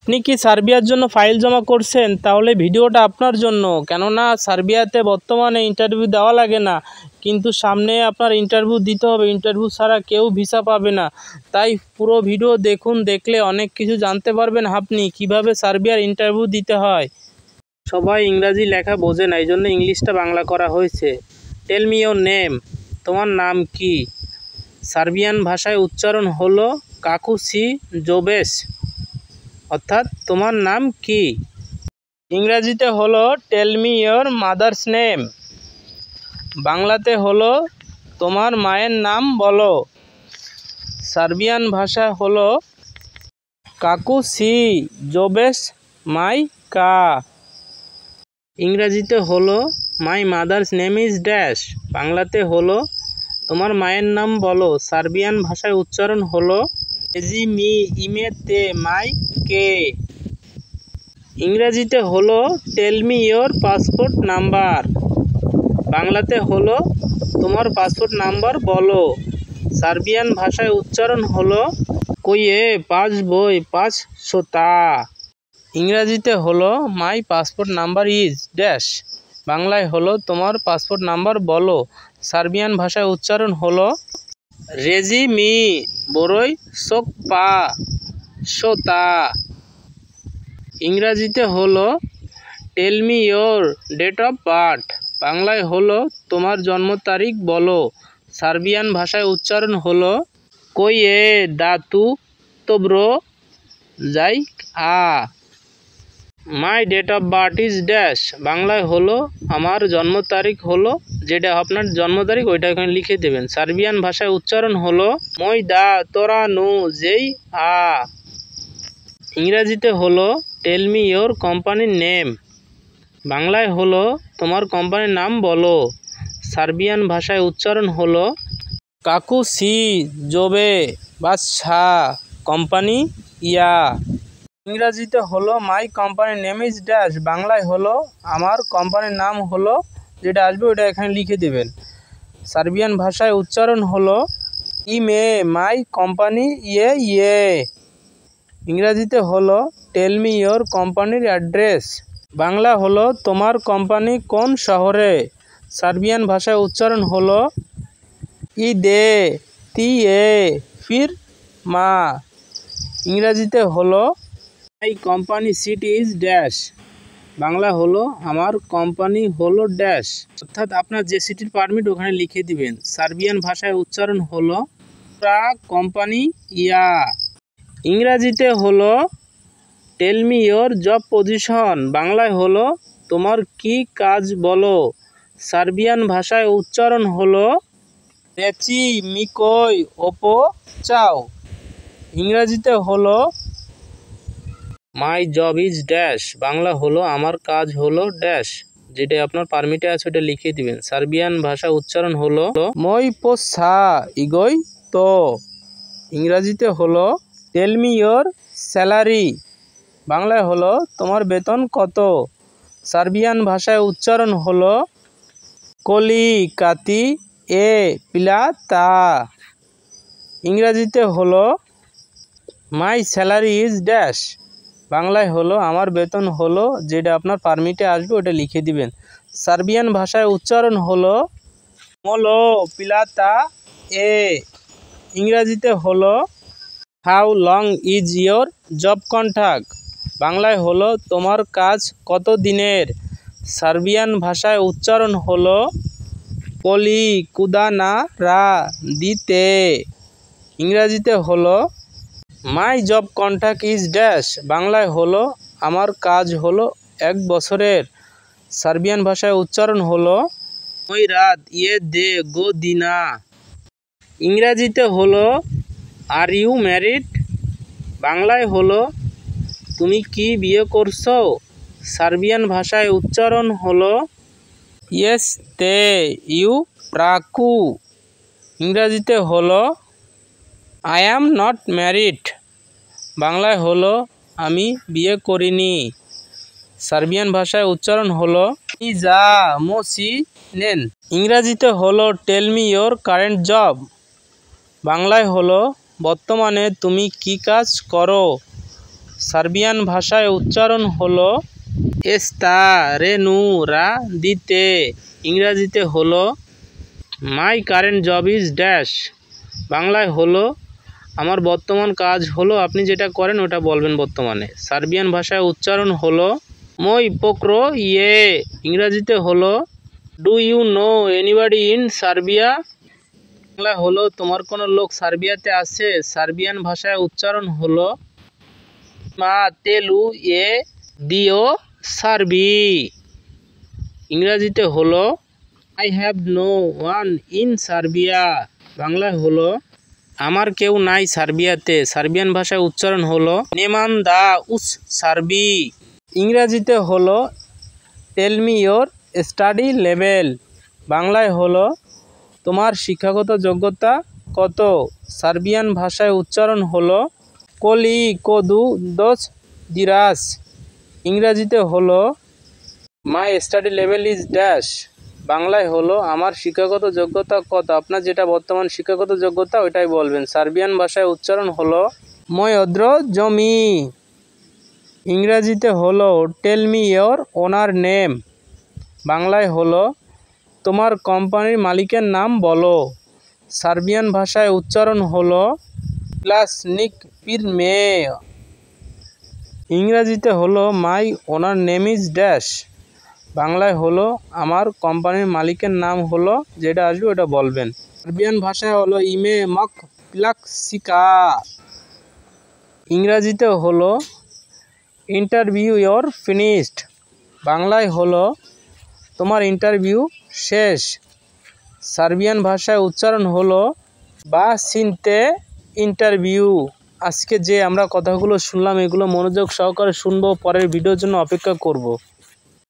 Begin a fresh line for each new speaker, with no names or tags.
আপনি কি সার্বিয়ার জন্য ফাইল জমা করছেন? তাহলে ভিডিওটা আপনার জন্য। কেননা সার্বিয়াতে বর্তমানে ইন্টারভিউ দেওয়া লাগে না, কিন্তু সামনে আপনার ইন্টারভিউ দিতে হবে। ইন্টারভিউ ছাড়া কেউ ভিসা পাবে না। তাই পুরো ভিডিও দেখুন, দেখলে অনেক কিছু জানতে পারবেন আপনি কিভাবে সার্বিয়ার ইন্টারভিউ দিতে হয়। সবাই ইংরাজি লেখা বোঝে না, এই জন্য ইংলিশটা বাংলা করা হয়েছে। টেল মি ইওর নেম, তোমার নাম কি? সার্বিয়ান ভাষায় উচ্চারণ হলো কাকুসি জোবেস, অর্থাৎ তোমার নাম কি। ইংরাজিতে হলো tell me your mother's name, বাংলাতে হলো তোমার মায়ের নাম বলো। সার্বিয়ান ভাষা হলো কাকুসি জোবেস মাই কা। ইংরাজিতে হলো my mother's name is dash, বাংলাতে হলো তোমার মায়ের নাম বলো। সার্বিয়ান ভাষায় উচ্চারণ হলো এজি মি ইমেতে মাই কে। ইংরাজিতে হলো tell me your passport number, বাংলাতে হলো তোমার পাসপোর্ট নাম্বার বলো। সার্বিয়ান ভাষায় উচ্চারণ হলো কইয়ে পাঁচ বই পাঁচ সোতা। ইংরাজিতে হলো মাই পাসপোর্ট নাম্বার ইজ ড্যাশ, বাংলায় হলো তোমার পাসপোর্ট নাম্বার বলো। সার্বিয়ান ভাষায় উচ্চারণ হলো রেজি মি বরই সোক পা সোতা। ইংরাজিতে হলো tell me your date of birth, বাংলায় হলো তোমার জন্ম তারিখ বলো। সার্বিয়ান ভাষায় উচ্চারণ হলো কইয়ে দাতু তোব্রো যাই আ। My date of birth is dash, বাংলায় হলো আমার জন্ম তারিখ হলো, যেটা আপনার জন্ম তারিখ ওইটা এখানে লিখে দেবেন। সার্বিয়ান ভাষায় উচ্চারণ হলো মই দা তোরা নু যেই আ। ইংরাজিতে হলো টেল মি ইওর কোম্পানির নেম, বাংলায় হলো তোমার কোম্পানির নাম বলো। সার্বিয়ান ভাষায় উচ্চারণ হলো কাকুসি জোবে বাদশা কোম্পানি ইয়া। ইংরাজিতে হলো মাই কোম্পানির নেম ইজ ড্যাশ, বাংলায় হলো আমার কোম্পানির নাম হলো, যেটা আসবে ওটা এখানে লিখে দেবেন। সার্বিয়ান ভাষায় উচ্চারণ হলো ইমে মাই কোম্পানি ইয়ে ইয়ে। ইংরাজিতে হলো টেল মি ইওর কোম্পানির অ্যাড্রেস, বাংলা হলো তোমার কোম্পানি কোন শহরে। সার্বিয়ান ভাষায় উচ্চারণ হলো ই দে তি এ ফির মা। ইংরাজিতে হলো my company city is dash, Bangla হলো আমার কোম্পানি হলো ড্যাশ, অর্থাৎ আপনার যে সিটির পারমিট ওখানে লিখে দিবেন। সার্বিয়ান ভাষায় উচ্চারণ হলো প্রা কোম্পানি ইয়া। ইংরাজিতে হলো tell me your job position, বাংলায় হলো তোমার কি কাজ বলো। সার্বিয়ান ভাষায় উচ্চারণ হলো রেচি মিকই ওপো চাও। ইংরাজিতে হলো my job is dash, Bangla হলো আমার কাজ হলো ড্যাশ, যেটা আপনার পারমিটে আছে ওটা লিখে দিবেন। সার্বিয়ান ভাষা উচ্চারণ হলো মই পোসা ইগই তো। ইংরাজিতে হলো টেল মি ইওর স্যালারি, বাংলায় হলো তোমার বেতন কত। সার্বিয়ান ভাষায় উচ্চারণ হলো কলি কাতি এ পিলা তা। ইংরাজিতে হলো মাই স্যালারি ইজ ড্যাশ, বাংলায় হলো আমার বেতন হলো, যেটা আপনার পারমিটে আসবে ওটা লিখে দিবেন। সার্বিয়ান ভাষায় উচ্চারণ হলো মোলো পিলাতা এ। ইংরাজিতে হলো how long is your job contract, বাংলায় হলো তোমার কাজ কত দিনের। সার্বিয়ান ভাষায় উচ্চারণ হলো পলি কুদানা রা দিতে। ইংরাজিতে হলো my job contract is dash, বাংলায় হলো আমার কাজ হলো 1 বছরের। সার্বিয়ান ভাষায় উচ্চারণ হলো ওই রাত ইয়ে দে গো দিনা। ইংরাজিতে হলো আর ইউ ম্যারিড, বাংলায় হলো তুমি কি বিয়ে করছো। সার্বিয়ান ভাষায় উচ্চারণ হলো ইয়েস তে ইউ প্রাকু। ইংরাজিতে হলো আই অ্যাম নট ম্যারিড, বাংলায় হলো আমি বিয়ে করিনি। সার্বিয়ান ভাষায় উচ্চারণ হলো ইজা মোসি নেন। ইংরাজিতে হলো tell me your current job, বাংলায় হলো বর্তমানে তুমি কি কাজ করো। সার্বিয়ান ভাষায় উচ্চারণ হলো এস্তা রেনু রা দিতে। ইংরাজিতে হলো মাই কারেন্ট জব ইজ ড্যাশ। বাংলায় হলো আমার বর্তমান কাজ হলো, আপনি যেটা করেন ওটা বলবেন বর্তমানে। সার্বিয়ান ভাষায় উচ্চারণ হলো মই পোক্রো ইয়ে। ইংরাজিতে হলো do you know anybody in Serbia. বাংলা হলো তোমার কোনো লোক সার্বিয়াতে আছে। সার্বিয়ান ভাষায় উচ্চারণ হলো মা তেলু এ দিও সার্বি। ইংরাজিতে হলো I have no one in Serbia. বাংলায় হলো আমার কেউ নাই সার্বিয়াতে। সার্বিয়ান ভাষায় উচ্চারণ হলো নেমান দা উস সার্বি। ইংরাজিতে হলো tell me your study level. বাংলায় হলো তোমার শিক্ষাগত যোগ্যতা কত। সার্বিয়ান ভাষায় উচ্চারণ হলো কলি কোদু দোস দিরাস। ইংরাজিতে হলো my study level is dash. বাংলায় হলো আমার শিক্ষাগত যোগ্যতা কত, আপনার যেটা বর্তমান শিক্ষাগত যোগ্যতা ওইটাই বলবেন। সার্বিয়ান ভাষায় উচ্চারণ হলো মই অদ্র জমি। ইংরাজিতে হলো tell me your owner name. বাংলায় হলো তোমার কোম্পানির মালিকের নাম বলো। সার্বিয়ান ভাষায় উচ্চারণ হলো প্লাসনিক পির মে। ইংরাজিতে হলো মাই ওনার নেম ইজ ড্যাশ। বাংলায় হলো আমার কোম্পানির মালিকের নাম হলো, যেটা আসবে ওটা বলবেন। সার্বিয়ান ভাষায় হলো ইমে মক প্লাক্সিকা। ইংরাজিতে হলো ইন্টারভিউ ইয়োর ফিনিশড। বাংলায় হলো তোমার ইন্টারভিউ শেষ। সার্বিয়ান ভাষায় উচ্চারণ হলো বা সিনতে ইন্টারভিউ। আজকে যে আমরা কথাগুলো শুনলাম এগুলো মনোযোগ সহকারে শুনবো, পরের ভিডিওর জন্য অপেক্ষা করব।